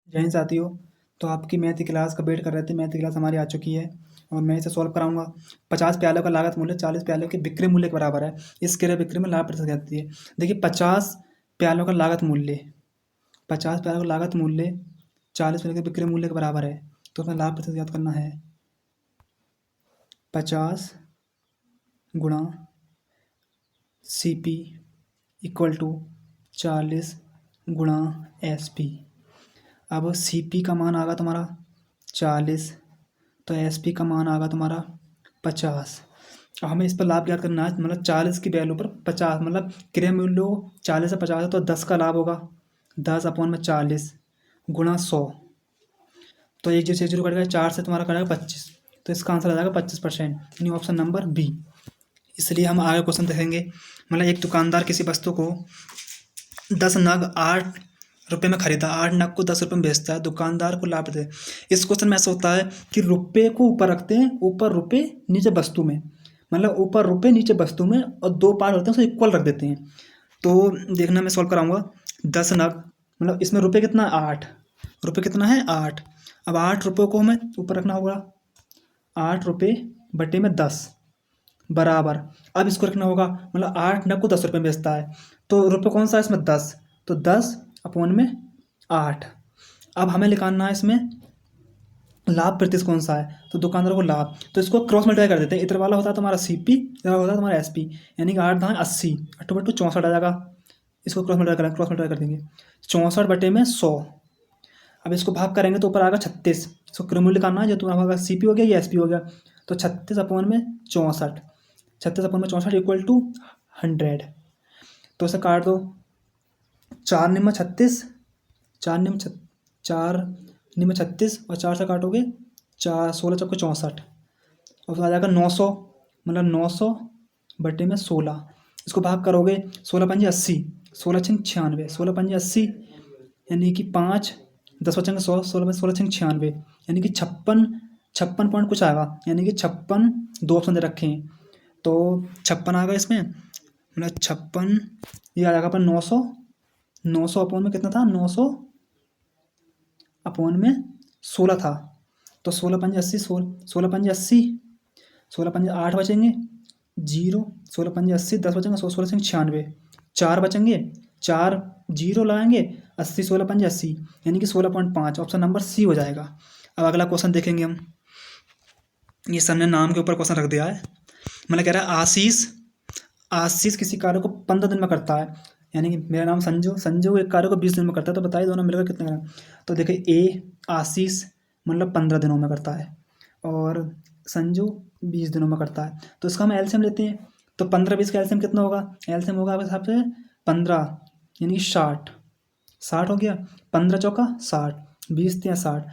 जय हिंद साथियों। तो आपकी मैथ की क्लास का वेट कर रहे थे। मैथ की क्लास हमारी आ चुकी है और मैं इसे सॉल्व कराऊंगा। 50 प्यालों का लागत मूल्य 40 प्यालों के बिक्री मूल्य के बराबर है। इस क्रय बिक्री में लाभ प्रतिशत जाती है। देखिए 50 प्यालों का लागत मूल्य 50 प्यालों का लागत मूल्य 40 प्यालों के बिक्री मूल्य के बराबर है। तो हमें लाभ प्रतिशत याद करना है 50 गुणा CP इक्वल टू 40 गुणा SP। अब CP का मान आगा तुम्हारा 40, तो SP का मान आगा तुम्हारा 50। अब हमें इस पर लाभ याद करना है, मतलब 40 की वैल्यू पर 50, मतलब क्रय मूल्य 40 से 50 है तो 10 का लाभ होगा। 10/40 गुणा 100, तो एक जीरो से जीरो कटेगा, 4 से तुम्हारा कटेगा 25, तो इसका आंसर आ जाएगा 25%, यानी ऑप्शन नंबर बी। इसलिए हम आगे क्वेश्चन देखेंगे। मतलब एक दुकानदार किसी वस्तु को 10 नग 8 रुपये में खरीदा, 8 नग को 10 रुपये में बेचता है, दुकानदार को लाभ देते हैं। इस क्वेश्चन में ऐसा होता है कि रुपये को ऊपर रखते हैं, ऊपर रुपये नीचे वस्तु में, मतलब ऊपर रुपये नीचे वस्तु में, और दो पार्ट होते हैं उसे इक्वल रख देते हैं। तो देखना मैं सॉल्व कराऊंगा। 10 नग, मतलब इसमें रुपये कितना है 8, रुपये कितना है 8। अब 8 रुपये को हमें ऊपर रखना होगा, 8 रुपये बटे में 10 बराबर, अब इसको रखना होगा, मतलब 8 नग को 10 रुपये में बेचता है, तो रुपये कौन सा है इसमें 10, तो 10/8। अब हमें निकालना है इसमें लाभ प्रतिशत कौन सा है, तो दुकानदार को लाभ, तो इसको क्रॉस मल्टीप्लाई कर देते हैं। इधर वाला होता है तुम्हारा CP, इधर वाला होता है तुम्हारा SP, यानी कि 8 दाएँ 80, 8/64 आ जाएगा। इसको क्रॉस मल्टीप्लाई कर देंगे, 64/100। अब इसको भाग करेंगे तो ऊपर आएगा 36, इसको क्रममूल्य निकालना है, जो तुम्हारा CP हो गया या SP हो गया, तो 36/64, 36/64 इक्वल टू 100। तो इसे काट दो, 4 निम्न 36, 4 निम्न 36 और 4 से काटोगे 4, 16×4 = 64, और फिर आ जाएगा 900, मतलब 900/16। इसको भाग करोगे 16×5 = 80, 16×6 = 96, 16×5 = 80, यानी कि 5, 10 बचेंगे 100, 16×96 यानी कि 56 पॉइंट कुछ आएगा, यानी कि 56, दो ऑप्शन दे रखे हैं, तो 56 आ गया इसमें, मतलब 56, ये आ जाएगा अपन 900, 900 अपॉन में कितना था, 900 अपॉन में 16 था, तो 16×5 = 80, 16×5 = 80, 16×5 = 8 बचेंगे, 0, 16×5 = 80, 10 बचेंगे, 16×96, 4 बचेंगे, 4 0 लगाएंगे, 80, 16×5 = 80, यानी कि 16.5, ऑप्शन नंबर C हो जाएगा। अब अगला क्वेश्चन देखेंगे हम। ये सबने नाम के ऊपर क्वेश्चन रख दिया है। मतलब कह रहा है आशीष किसी कार्य को 15 दिन में करता है, यानी कि मेरा नाम संजू एक कार्य को 20 दिन में करता है, तो बताइए दोनों मिलकर कितने करें। तो देखिए A आशीष मतलब 15 दिनों में करता है और संजू 20 दिनों में करता है, तो इसका हम एलसीएम लेते हैं। तो 15-20 का एलसीएम कितना होगा, एलसीएम होगा आपके हिसाब से 15, यानी कि 60 हो गया, 15×4 = 60, 20×3 = 60,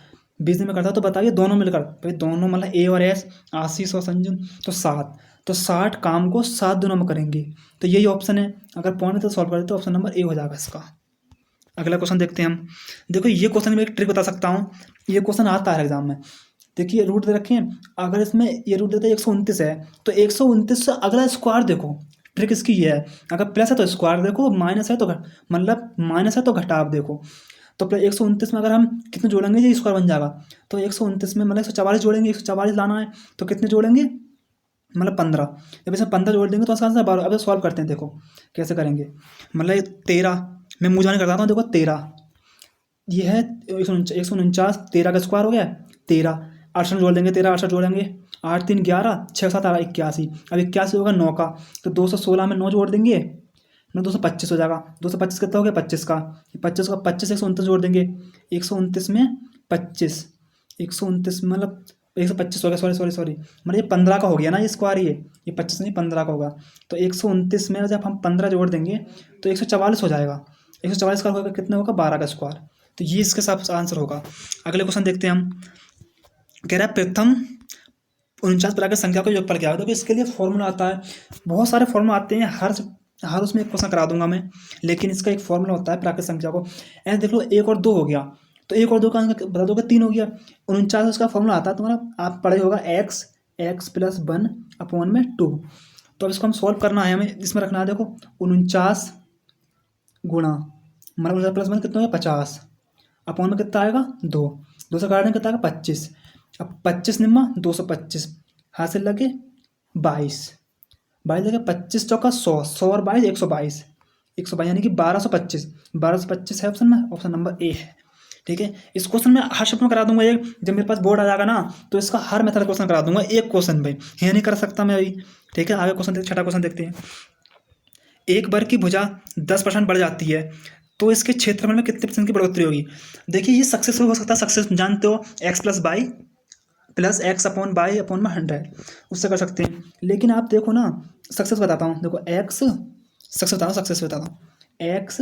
20 दिन में करता है, तो बताइए दोनों मिलकर, भाई दोनों मतलब A और S, आशीष और संजू, तो 7, तो 60 काम को 7 दिनों में करेंगे, तो यही ऑप्शन है। अगर पॉइंट तो सॉल्व करें तो ऑप्शन नंबर A हो जाएगा इसका। अगला क्वेश्चन देखते हैं हम। देखो ये क्वेश्चन में एक ट्रिक बता सकता हूँ, ये क्वेश्चन आता है एग्जाम में। देखिए रूट दे रखे हैं, अगर इसमें ये रूट देते हैं 129 है, तो 129 से अगला स्क्वायर देखो। ट्रिक इसकी ये है, अगर प्लस है तो स्क्वायर देखो, माइनस है तो मतलब माइनस है तो घटाव देखो। तो 129 में अगर हम कितने जोड़ेंगे, ये स्क्वायर बन जाएगा, तो 129 में मतलब 144 जोड़ेंगे, 144 लाना है, तो कितने जोड़ेंगे, मतलब 15, जब इसमें 15 जोड़ देंगे तो उसका आंसर 12। अब सॉल्व करते हैं, देखो कैसे करेंगे। मतलब 13, मैं मुँह जाने करता हूँ, देखो 13, ये है 149, 13 का स्क्वायर हो गया 13, 68 जोड़ देंगे, 13 68 जोड़ेंगे, 8 3 11, 6 7 81, अब 81 होगा 9 का, तो 216 में 9 जोड़ देंगे, मतलब 225 हो जाएगा। 225 कितना हो गया 25 का, 25 का 25 129 जोड़ देंगे, 129 में 25, 129 मतलब 125 हो गया, सॉरी मतलब ये 15 का हो गया ना, ये स्क्वायर, ये 25 नहीं 15 का होगा, तो 129 में जब हम 15 जोड़ देंगे तो 144 हो जाएगा, 144 का होगा कितना होगा 12 का स्क्वायर, तो ये इसके हिसाब से आंसर होगा। अगले क्वेश्चन देखते हैं हम। कह रहा है प्रथम 49 प्राकृत संख्या को योगफल क्या है। तो इसके लिए फॉर्मूला आता है, बहुत सारे फॉर्मूला आते हैं, हर उसमें एक क्वेश्चन करा दूंगा मैं, लेकिन इसका एक फॉर्मूला होता है प्राकृत संख्या को। ऐसे देख लो 1 और 2 हो गया, तो 1 और 2 का आंसर बता दोगे 3 हो गया। 49 उसका फॉर्मूला आता है तुम्हारा, आप पढ़े होगा x + 1/2। तो अब इसको हम सॉल्व करना है, हमें इसमें रखना है, देखो 49 गुणा मतलब +1 कितना हो गया 50, अपॉन में कितना आएगा 2, 2 से काट देंगे कितना आएगा 25। अब 25 निम्मा 225 हाथ से लगे 22, 22 लगे 25 चौका 100, 100 और 22 122, 122 यानी कि 1225, 1225 है ऑप्शन में, ऑप्शन नंबर ए है। ठीक है, इस क्वेश्चन में हर शिफ्ट में करा दूंगा एक, जब मेरे पास बोर्ड आ जाएगा ना तो इसका हर मेथड क्वेश्चन करा दूंगा एक क्वेश्चन भाई, ये नहीं कर सकता मैं अभी। ठीक है, आगे क्वेश्चन देखते, छठा क्वेश्चन देखते हैं। एक वर्ग की भुजा 10% बढ़ जाती है तो इसके क्षेत्रफल में कितने % की बढ़ोतरी होगी। देखिए ये सक्सेसफुल हो सकता है, सक्सेस जानते हो x plus by plus x upon by upon में 100, उससे कर सकते हैं। लेकिन आप देखो ना, सक्सेस बताता हूँ, देखो एक्स सक्सेस बताता हूँ, एक्स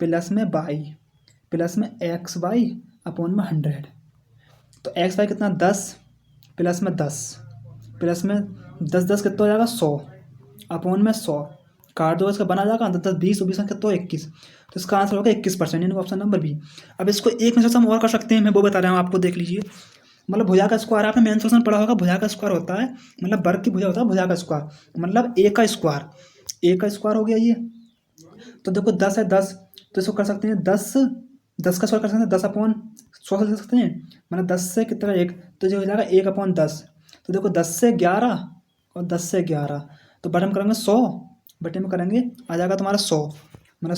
प्लस में बाई प्लस में एक्स बाई अपॉन में 100, तो एक्स बाई कितना 10 प्लस में 10 प्लस में 10 10 कितना हो जाएगा 100 अपॉन में 100, काट दो इसका बना जाएगा 10 10 20 20 कितना हो 21, तो इसका आंसर होगा 21%, यानी ऑप्शन नंबर बी। अब इसको एक में से हम और कर सकते हैं, मैं वो बता रहा हूँ आपको, देख लीजिए। मतलब भुजा का स्क्वायर आपने मेन क्वेश्चन पढ़ा होगा, भुजा का स्क्वायर होता है मतलब वर्ग की भुजा होता है भुजा का स्क्वायर, मतलब ए का स्क्वायर हो गया ये। तो देखो 10 है 10, तो इसको कर सकते हैं 10 10 का स्क्वायर कर सकते हैं 10 अपॉन 100 से लिख सकते हैं, मतलब 10 से कितना 1, तो जो हो जाएगा 1 अपॉन 10। तो देखो 10 से 11 और 10 से 11, तो बटे में करेंगे 100, बटे में करेंगे आ जाएगा तुम्हारा 100, मतलब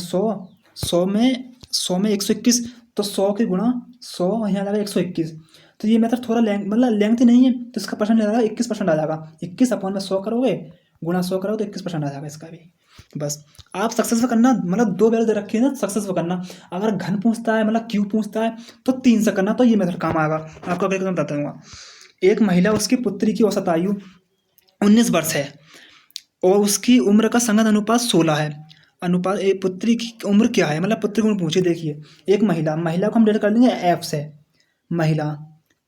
100 में 121, तो 100 के गुणा 100 यहाँ आ जाएगा 121। तो ये मेथड थोड़ा मतलब लेंथी नहीं है, तो इसका परसेंट आ जाएगा 21% आ जाएगा, 21 अपॉन में 100 करोगे गुणा 100 करोगे तो 21% आ जाएगा इसका भी। बस आप सक्सेसफुल करना, मतलब 2 वैल्यू दे रखी है ना, सक्सेसफुल करना। अगर घन पूछता है मतलब क्यू पूछता है तो 3 से करना, तो ये मेथड काम आएगा। आपको अगले कदम बताता हूँ। एक महिला, उसकी पुत्री की औसत आयु 19 वर्ष है और उसकी उम्र का संगत अनुपात 16 है। अनुपात पुत्री की उम्र क्या है, मतलब पुत्री की उम्र पूछे। देखिए एक महिला को हम डेट कर देंगे एफ से, महिला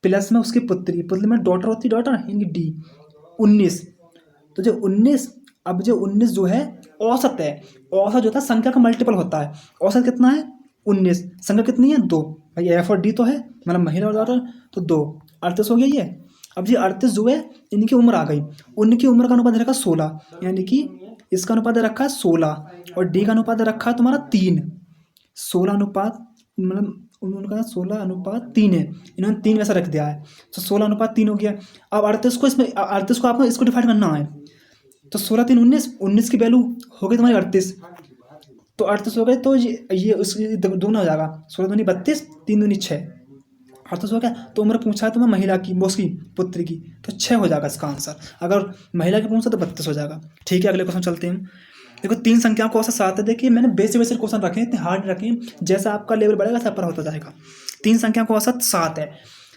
प्लस में उसकी पुत्री में डॉटर होती है, डॉटर यानी डी 19, तो जो 19, अब जो 19 जो है औसत है, औसत जो था संख्या का मल्टीपल होता है, औसत कितना है 19, संख्या कितनी है 2, भाई एफ और डी तो है मतलब महिला और डॉटर, तो 2 38 हो गया ये। अब ये 38 जो है इनकी उम्र आ गई, उनकी उम्र का अनुपात दे रखा 16, यानी कि इसका अनुपात दे रखा है 16 और डी का अनुपात दे रखा है तुम्हारा 3, 16 अनुपात मतलब उनका 16:3 है, इन्होंने 3 वैसा रख दिया है, तो 16:3 हो गया। अब 38 को इसमें 38 को आपको इसको डिवाइड करना है, तो 16 3 19, 19 की वैल्यू हो गई तुम्हारी 38, तो 38 हो गए, तो ये उसकी दोनों हो जाएगा, 16 दूनी 32, 3 दूनी 6, 38 हो गया। तो उम्र पूछा है तुम्हें महिला की, उसकी पुत्री की, तो 6 हो जाएगा इसका आंसर। अगर महिला की पूछा तो 32 हो जाएगा। ठीक है, अगले क्वेश्चन चलते हैं। देखो 3 संख्याओं को औसत 7 है। देखिए मैंने बेसिक क्वेश्चन रखे हैं, इतने हार्ड रखे हैं, जैसा आपका लेवल बढ़ेगा सब पर होता जाएगा। 3 संख्याओं को औसत 7 है।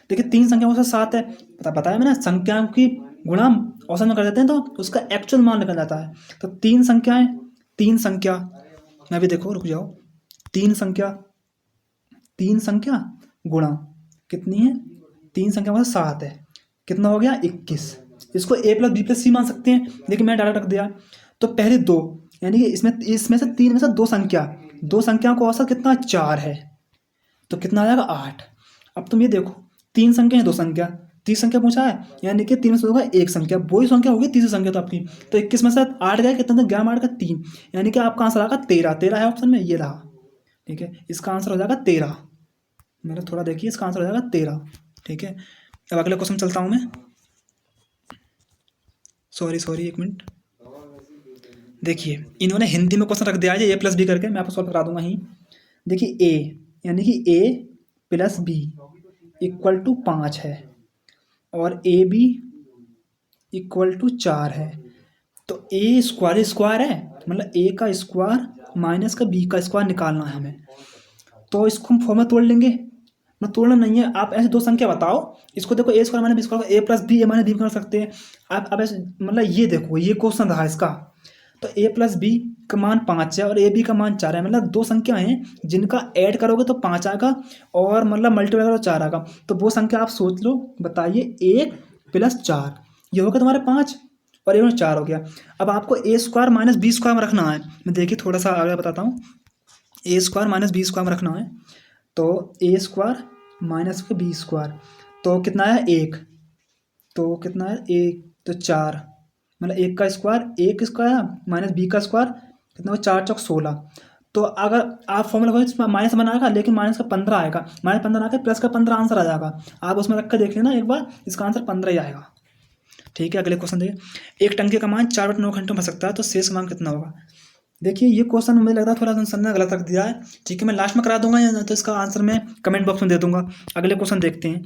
देखिए 3 संख्याओं को औसत 7 है, बताया मैंने, संख्याओं की गुणा औसत में कर देते हैं तो उसका एक्चुअल मान निकल जाता है। तो 3 संख्या मैं भी, देखो रुक जाओ, 3 संख्या गुणा कितनी है, 3 संख्या मतलब 7 है, कितना हो गया 21। इसको a प्लस बी प्लस सी मान सकते हैं, लेकिन मैंने डायरेक्ट रख दिया। तो पहले 2, यानी कि इसमें से 3 में से 2 संख्याओं को औसत कितना 4 है, तो कितना आ जाएगा 8। अब तुम ये देखो 3 संख्या है 2 संख्या, 30 संख्या पूछा है, यानी कि 3 में से होगा 1 संख्या, वही संख्या होगी तीसरी संख्या तो आपकी। तो 21 में से 8 गए, कितना 11 8 का 3, यानी कि आपका आंसर आएगा 13, 13 है ऑप्शन में, ये रहा। ठीक है, इसका आंसर हो जाएगा 13, मेरा थोड़ा देखिए, इसका आंसर हो जाएगा 13। ठीक है, अब अगले क्वेश्चन चलता हूँ मैं, सॉरी 1 मिनट। देखिए इन्होंने हिंदी में क्वेश्चन रख दिया है a प्लस बी करके, मैं आपको सॉल्व करा दूंगा ही। देखिए a यानी कि a plus B equal to 5 है और ए बी इक्वल टू 4 है, तो ए स्क्वायर है, मतलब a का स्क्वायर माइनस का b का स्क्वायर निकालना है हमें। तो इसको हम फॉर्म में तोड़ लेंगे, ना तोड़ना नहीं है, आप ऐसे 2 संख्या बताओ, इसको देखो a square minus B square, A plus B A minus B कर सकते हैं आप। अब ऐसे मतलब ये देखो, ये क्वेश्चन रहा इसका, तो a प्लस बी का मान 5 है और ए बी का मान 4 है, मतलब 2 संख्या हैं जिनका ऐड करोगे तो 5 आएगा और मतलब मल्टीप्लाई करोगे तो 4 आएगा। तो वो संख्या आप सोच लो, बताइए 1 प्लस 4, ये होगा तुम्हारे 5 और ये 4 हो गया। अब आपको ए स्क्वायर माइनस बी स्क्वायर में रखना है, मैं देखिए थोड़ा सा आगे बताता हूँ। ए स्क्वायर माइनस बी स्क्वायर में रखना है, तो ए स्क्वायर माइनस के बी स्क्वायर, तो कितना है 1, तो कितना है 1, तो 4, मतलब 1 का स्क्वायर माइनस बी का स्क्वायर, कितना हो 4 चौक 16, तो अगर आप फॉर्मूला खोगे इसमें माइनस बनाएगा, लेकिन माइनस का 15 आएगा, माइनस 15 आएगा, प्लस का 15 आंसर आ जाएगा। आप उसमें रख कर देख लेना एक बार, इसका आंसर 15 ही आएगा। ठीक है, अगले क्वेश्चन देखिए, एक टंकी का मान 4/9 घंटों में भर सकता है, तो शेष मान कितना होगा। देखिए ये क्वेश्चन मुझे लग रहा है थोड़ा सा गलत रख दिया है। ठीक है, मैं लास्ट में करा दूंगा, या तो इसका आंसर मैं कमेंट बॉक्स में दे दूंगा। अगले क्वेश्चन देखते हैं,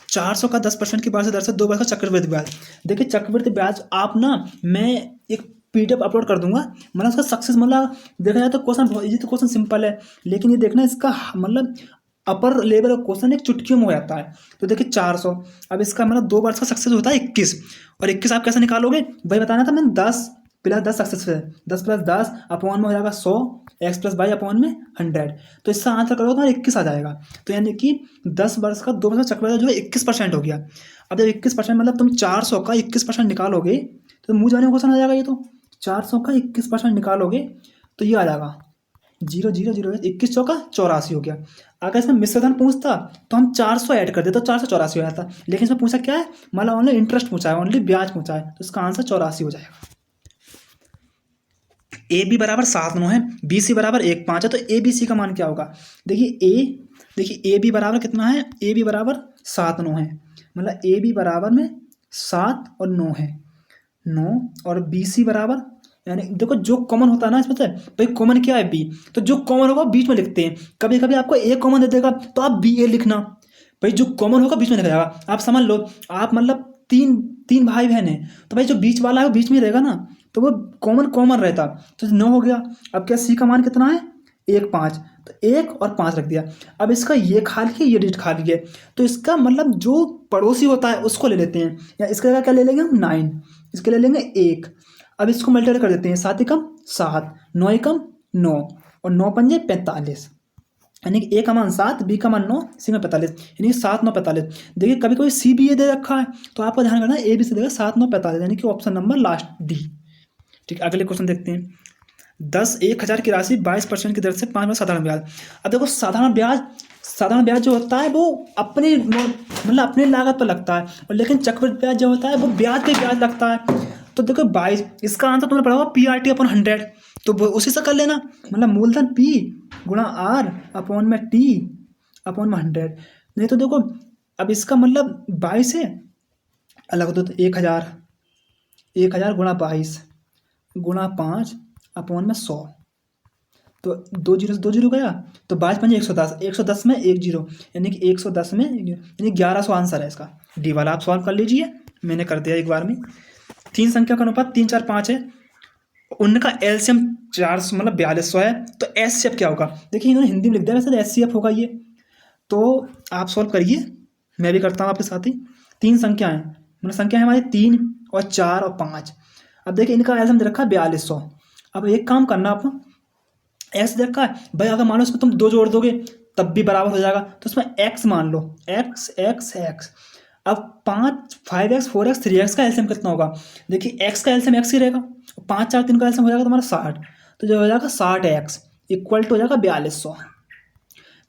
400 का 10% की ब्याज दर से 2 वर्ष का चक्रवृद्धि ब्याज। देखिए चक्रवृद्धि ब्याज आप ना, मैं एक पीडीएफ अपलोड कर दूंगा, मतलब उसका सक्सेस, मतलब देखा जाए तो क्वेश्चन बहुत ईजी, तो क्वेश्चन सिंपल है, लेकिन ये देखना इसका मतलब अपर लेवल का क्वेश्चन एक चुटकियों में हो जाता है। तो देखिए 400, अब इसका मतलब 2 वर्ष का सक्सेस होता है 21, और 21 आप कैसे निकालोगे भाई, बताना था मैंने, 10 प्लस 10 सक्सेस है, 10 प्लस 10 अपॉन में हो जाएगा 100, एक्स प्लस वाई अपॉन में 100, तो इसका आंसर करोगे तो 21 आ जाएगा। तो यानी कि 10 वर्ष का 2 वर्ष का चक्रवृद्धि जो है 21% हो गया। अब जब 21% मतलब तुम 400 का 21% निकालोगे तो मुँह जाने का क्वेश्चन आ जाएगा। ये तो 400 का 21% निकालोगे तो ये आ जाएगा 0 0 0, 21 चौका 84 हो गया। अगर इसमें मिश्र धन पूछता तो हम 400 ऐड कर देते तो 484 हो जाता, लेकिन इसमें पूछा क्या है, मतलब ओनली इंटरेस्ट पूछा है, ओनली ब्याज पूछा है, तो इसका आंसर 84 हो जाएगा। ए बी बराबर 7/9 है, बी सी बराबर 1/5 है, तो ए बी सी का मान क्या होगा। देखिए ए बी बराबर कितना है, ए बी बराबर 7/9 है, मतलब ए बी बराबर में 7 और 9 है, 9, और बी सी बराबर, यानी देखो जो कॉमन होता है ना इसमें से, भाई कॉमन क्या है बी, तो जो कॉमन होगा बीच में लिखते हैं। कभी कभी आपको ए कॉमन दे देगा तो आप बी ए लिखना, भाई जो कॉमन होगा बीच में लिखा जाएगा। आप समझ लो, आप मतलब तीन भाई बहन है, तो भाई जो बीच वाला है वो बीच में रहेगा ना, तो वो कॉमन रहता, तो 9 हो गया। अब क्या सी का मान कितना है, 1/5, तो 1 और 5 रख दिया। अब इसका ये खाली है, ये डिजिट खाली है, तो इसका मतलब जो पड़ोसी होता है उसको ले लेते हैं, या इसका जगह क्या ले लेंगे हम, 9, इसके ले लेंगे 1। अब इसको मल्टीप्लाई कर देते हैं, 7 एकम 7, 9 एकम 9, और 9 पंजे 45, यानी कि ए का मान 7, बी का मान 9, सी में 45, यानी कि 7 9 45। देखिए कभी कोई सी बी ए दे रखा है तो आपको ध्यान रखना ए बी से देगा 7 9 45, यानी कि ऑप्शन नंबर लास्ट डी। ठीक, अगले क्वेश्चन देखते हैं, 10,000 की राशि 22% की दर से 5 वर्ष साधारण ब्याज। अब देखो साधारण ब्याज जो होता है वो अपनी मतलब अपनी लागत पर लगता है, और लेकिन चक्रवृद्धि ब्याज जो होता है वो ब्याज पे ब्याज लगता है। तो देखो 22, इसका आंसर तुमने पढ़ा होगा PRT अपॉन 100, तो उसी से कर लेना, मतलब मूलधन P गुणा R अपॉन में T अपॉन में 100। नहीं तो देखो अब इसका मतलब 22 है अलग होता, तो 1000 गुणा 22 गुणा 5 अपॉन में 100, तो 2 जीरो से 2 जीरो गया, तो 22 पंजे 110, 110 में 1 जीरो, यानी कि 110 में यानी 1100 आंसर है इसका। डी वाला आप सॉल्व कर लीजिए, मैंने कर दिया एक बार में। 3 संख्या का अनुपात 3 4 5 है, उनका एलसीएम 400 मतलब 4200 है, तो एचसीएफ क्या होगा। देखिए इन्होंने हिंदी में लिख दिया, वैसे एचसीएफ होगा ये, तो आप सॉल्व करिए, मैं भी करता हूँ आपके साथ ही। 3 संख्या है, मतलब संख्या है हमारी 3 और 4 और 5। अब देखिए इनका एलसीएम दे रखा है 4200। अब एक काम करना, आप एक्स दे रखा है भाई, अगर मान लो इसमें तुम 2 जोड़ दोगे तब भी बराबर हो जाएगा, तो इसमें एक्स मान लो, एक्स एक्स एक्स। अब 5x 4x 3x का एलसीएम कितना होगा। देखिए x का एलसीएम x ही रहेगा, 5 4 3 का एलसीएम हो जाएगा तुम्हारा 60, तो जो हो जाएगा 60x इक्वल टू हो जाएगा 4200।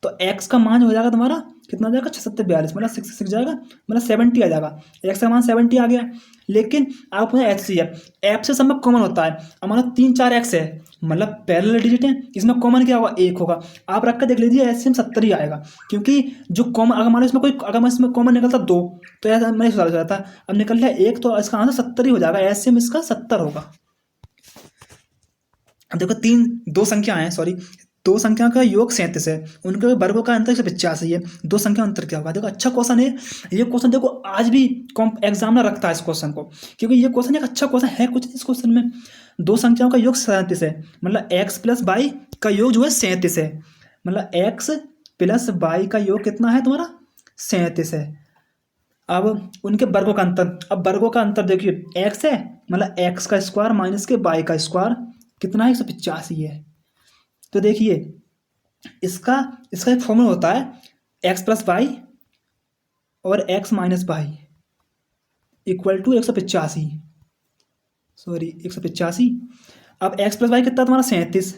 तो x का मान हो जाएगा तुम्हारा कितना हो जाएगा 76 42, मतलब 6 जाएगा, मतलब 70 आ जाएगा। x का मान 70 आ गया, लेकिन आप एच सी एफ से सब में कॉमन होता है। अब मान लो 3 4 x है, मतलब पैरेलल डिजिट है, इसमें कॉमन क्या होगा 1 होगा। आप रख कर देख लीजिए एचसीएम 70 ही आएगा, क्योंकि जो कॉमन अगर मान लो इसमें कोई अगर इसमें कॉमन निकलता 2 तो ऐसा नहीं हो जाता, अब निकल रहा है 1, तो इसका आंसर 70 ही हो जाएगा, एचसीएम इसका 70 होगा। अब देखो 2 संख्या है, सॉरी 2 संख्या का योग 37 है, उनके वर्गों का अंतर 185 है, 2 संख्या अंतर क्या होगा। देखो अच्छा क्वेश्चन है ये क्वेश्चन, देखो आज भी एग्जामिनर रखता है इस क्वेश्चन को, क्योंकि ये क्वेश्चन एक अच्छा क्वेश्चन है। कुछ इस क्वेश्चन में 2 संख्याओं का योग 37 है, मतलब x प्लस वाई का योग जो है 37 है, मतलब x प्लस वाई का योग कितना है तुम्हारा 37 है। अब उनके वर्गों का अंतर, अब वर्गों का अंतर देखिए x है, मतलब x का स्क्वायर माइनस के y का स्क्वायर कितना है 185 है। तो देखिए इसका एक फॉर्मूला होता है x प्लस वाई और x minus Y equal to 185, sorry 185। अब x प्लस वाई कितना तुम्हारा 37,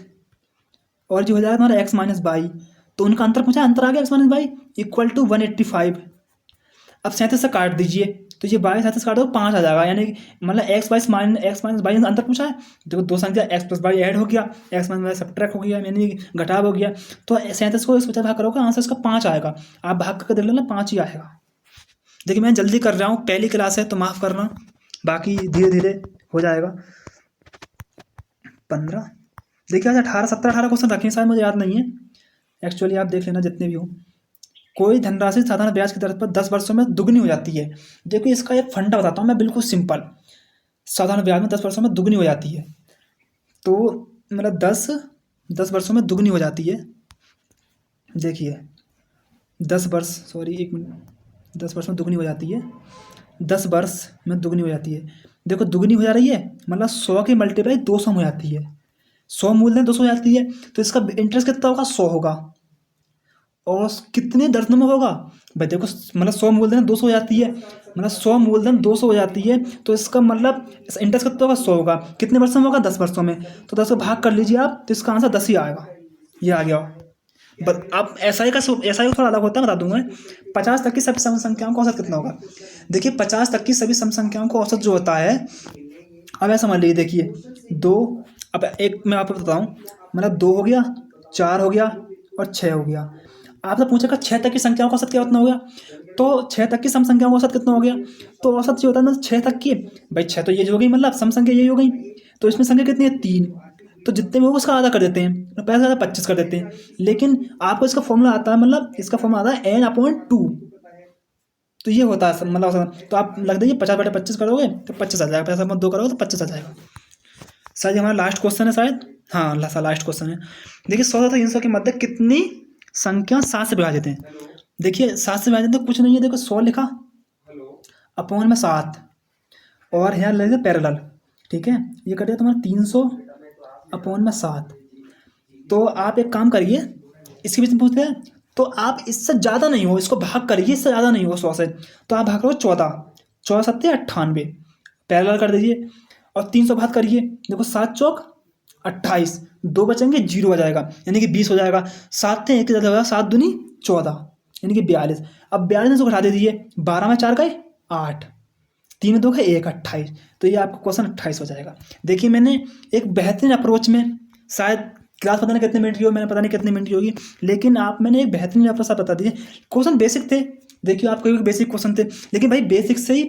और जो हो जाएगा तुम्हारा x माइनस वाई, तो उनका अंतर पूछा, अंतर आ गया x minus Y equal to 185। अब 37 से काट दीजिए, तो ये 22 काट दो 5 आ जाएगा, यानी मतलब x माइनस 22 अंतर पूछा है, देखो दो संख्या x+22 ऐड हो गया, x-y सब्ट्रैक्ट हो गया, यानी घटाव हो गया। तो 37 को 50 भाग करोगे आंसर इसका 5 आएगा। आप भाग करके देख लेना 5 ही आएगा। देखिए मैं जल्दी कर रहा हूँ, पहली क्लास है तो माफ़ करना, बाकी धीरे धीरे हो जाएगा। 15 देखिए आज 18 क्वेश्चन रखे हैं, शायद मुझे याद नहीं है एक्चुअली, आप देख लेना जितने भी हो। कोई धनराशि साधारण ब्याज की दर पर 10 वर्षों में दुगनी हो जाती है। देखो इसका एक फंडा बताता हूँ मैं, बिल्कुल सिंपल। साधारण ब्याज में 10 वर्षों में दुगनी हो जाती है, तो मतलब 10 वर्षों में दुगनी हो जाती है। देखिए 10 वर्ष एक मिनट, 10 वर्ष में दुगनी हो जाती है, 10 वर्ष में दुगनी हो जाती है। देखो दुगनी हो जा रही है मतलब 100 की मल्टीप्लाई 200 में हो जाती है, 100 मूलधन 200 हो जाती है, तो इसका इंटरेस्ट कितना होगा 100 होगा। और कितने दर्जनों में होगा भाई, देखो मतलब 100 मूलधन 200 हो जाती है, मतलब 100 मूलधन 200 हो जाती है, तो इसका मतलब इंटरेस्ट कितना होगा 100 होगा। कितने वर्षों में होगा 10 वर्षों में, तो 10 को भाग कर लीजिए आप, तो इसका आंसर 10 ही आएगा। ये आ गया। बट अब SI थोड़ा अलग होता है, बता दूंगा। 50 तक की सभी सम संख्याओं का औसत कितना होगा। देखिए 50 तक की सभी सम संख्याओं का औसत जो होता है, अब ऐसा मान लीजिए, देखिए 2, अब एक मैं आपको बताता हूँ, मतलब 2 हो गया, 4 हो गया और 6 हो गया। आपसे पूछेगा 6 तक की संख्याओं का औसत कितना हो गया, तो 6 तक की सम संख्याओं का औसत कितना हो गया, तो औसत जो होता है ना 6 तक की, भाई 6 तो ये हो गई, मतलब सम संख्या यही हो गई, तो इसमें संख्या कितनी है 3, तो जितने में होगा उसका आधा कर देते हैं, तो पहले आधा 25 कर देते हैं। लेकिन आपको इसका फॉर्मूला आता है, मतलब इसका फॉर्मूला आता है n/2, तो ये होता है मतलब, तो आप लग दीजिए 50/25 करोगे तो 25 आ जाएगा, 50/2 करोगे तो 25 आ जाएगा। शायद हमारा लास्ट क्वेश्चन है शायद, हाँ लास्ट क्वेश्चन है। देखिए 100 तथा 300 के मध्य कितनी संख्या 7 से विभाजित है। देखिए 7 से विभाजित तो कुछ नहीं है, देखो 100 लिखा अपॉन में 7 और यहाँ ले लीजिए पैरेलल, ठीक है, ये कटेगा तुम्हारा 300 अपॉन में 7। तो आप एक काम करिए, इसके बीच में पूछते हैं, तो आप इससे ज़्यादा नहीं हो, इसको भाग करिए, इससे ज़्यादा नहीं हो 100 से, तो आप भाग करो 14 7 98 पैरेलल कर दीजिए, और 300 भाग करिए, देखो 7 चौक 28, 2 बचेंगे 0 आ जाएगा, यानी कि 20 हो जाएगा। 7 थे 1 ज़्यादा होगा, 7 दूनी 14 यानी कि 42। अब 42 को घटा दे दीजिए, 12 में 4 गए 8, 3 में 2 गए 1, 28, तो ये आपका क्वेश्चन 28 हो जाएगा। देखिए मैंने एक बेहतरीन अप्रोच में, शायद क्लास पता नहीं कितने मिनट की हो, मैंने पता नहीं कितनी मिनट की होगी, लेकिन मैंने एक बेहतरीन अप्रोच बता दिए। क्वेश्चन बेसिक थे, देखिए आपके बेसिक क्वेश्चन थे, लेकिन भाई बेसिक से ही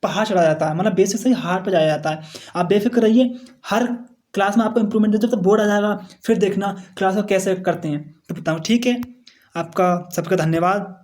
पहाड़ चढ़ा जाता है, मतलब बेसिक से ही हार्ड पे जाया जाता है। आप बेफिक्र रहिए, हर क्लास में आपको इंप्रूवमेंट दे, जब तक बोर्ड आ जाएगा फिर देखना क्लास को कैसे करते हैं, तो बताऊँ। ठीक है, आपका सबका धन्यवाद।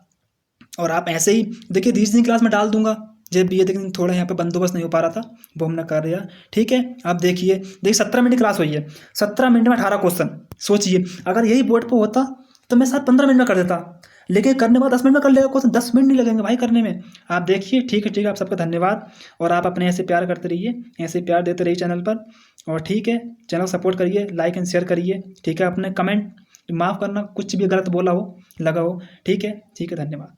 और आप ऐसे ही देखिए रीजनिंग क्लास में डाल दूंगा जब भी, ये लेकिन थोड़ा यहाँ पे बंदोबस्त नहीं हो पा रहा था, वो हमने कर दिया। ठीक है, आप देखिए 17 मिनट की क्लास हुई है, 17 मिनट में 18 क्वेश्चन। सोचिए अगर यही बोर्ड पर होता तो मैं शायद 15 मिनट में कर देता, लेकिन करने के बाद 10 मिनट में कर लेगा क्वेश्चन, 10 मिनट नहीं लगेंगे भाई करने में। आप देखिए, ठीक है, आप सबका धन्यवाद। और आप अपने ऐसे प्यार करते रहिए, ऐसे प्यार देते रहिए चैनल पर। और ठीक है, चैनल सपोर्ट करिए, लाइक एंड शेयर करिए। ठीक है, अपने कमेंट माफ़ करना, कुछ भी गलत बोला हो लगा हो। ठीक है, धन्यवाद।